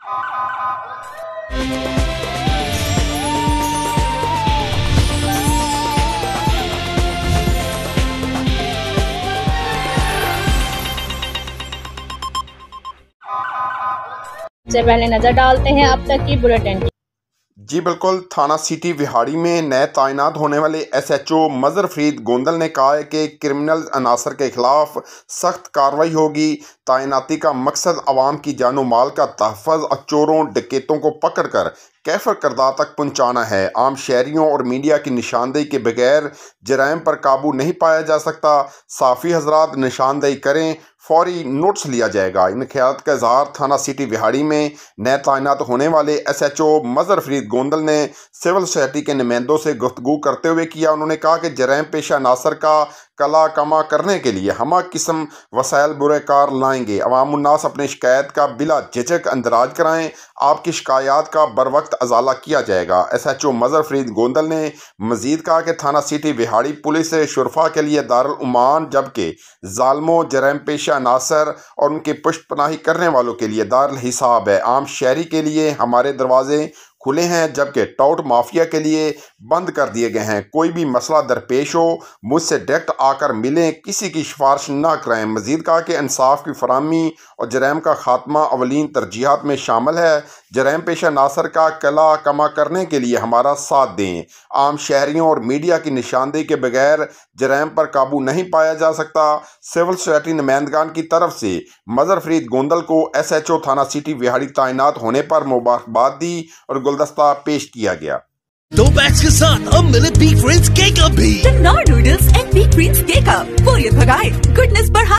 سے پہلے نظر ڈالتے ہیں اب تک کی بلیٹن کی۔ جی بالکل، تھانہ سٹی وہاڑی میں نئے تعینات ہونے والے ایس ایچ او مظہر فرید گوندل نے کہا ہے کہ کرمنل عناصر کے خلاف سخت کارروائی ہوگی۔ تعیناتی کا مقصد عوام کی جان و مال کا تحفظ اور چوروں ڈکیتوں کو پکڑ کر کیفر کردار تک پہنچانا ہے۔ عام شہریوں اور میڈیا کی نشاندہی کے بغیر جرائم پر قابو نہیں پایا جا سکتا۔ صحافی حضرات نشاندہی کریں، فوری نوٹس لیا جائے گا۔ ان خیالات کا اظہار تھانہ سٹی وہاڑی میں نئے تعینات ہونے والے ایس ایچ او مظہر فرید گوندل نے سول سوسائٹی کے نمائندوں سے گفتگو کرتے ہوئے کیا۔ انہوں نے کہا کہ جرائم پیشہ عناصر کا کلا کما کرنے کے لیے ہمہ قسم وسائل برے کار لائیں گے۔ عوام الناس اپنی شکایت کا بلا جھجک اندراج کرائیں، آپ کی شکایات کا بر وقت ازالہ کیا جائے گا۔ ایس ایچ او مظہر فرید گوندل نے مزید کہا کہ تھانہ سٹی وہاڑی پولیس شرفا کے لیے دارالامان، جبکہ ظالموں، جرائم پیشہ عناصر اور ان کی پشت پناہی کرنے والوں کے لیے دارالحساب ہے۔ عام شہری کے لیے ہمارے دروازے کھلے ہیں، جبکہ ٹاؤٹ مافیا کے لیے بند کر دیے گئے ہیں۔ کوئی بھی مسئلہ درپیش ہو مجھ سے ڈائریکٹ آ کر ملیں، کسی کی سفارش نہ کریں۔ مزید کہا کہ انصاف کی فراہمی اور جرائم کا خاتمہ اولین ترجیحات میں شامل ہے۔ جرائم پیشہ عناصر کا کلا کما کرنے کے لیے ہمارا ساتھ دیں۔ عام شہریوں اور میڈیا کی نشاندہی کے بغیر جرائم پر قابو نہیں پایا جا سکتا۔ سول سوسائٹی نمائندگان کی طرف سے مظہر فرید گوندل کو ایس ایچ او تھانہ سٹی وہاڑی تعینات ہونے پر مبارکباد دی اور گلدستہ پیش کیا گیا۔ دو بیگز کے ساتھ اب ملے بی فرینڈز کیک اپ بھی۔ Noodles and be friends cake up, بوریت بھگائے، گڈنس بڑھائے۔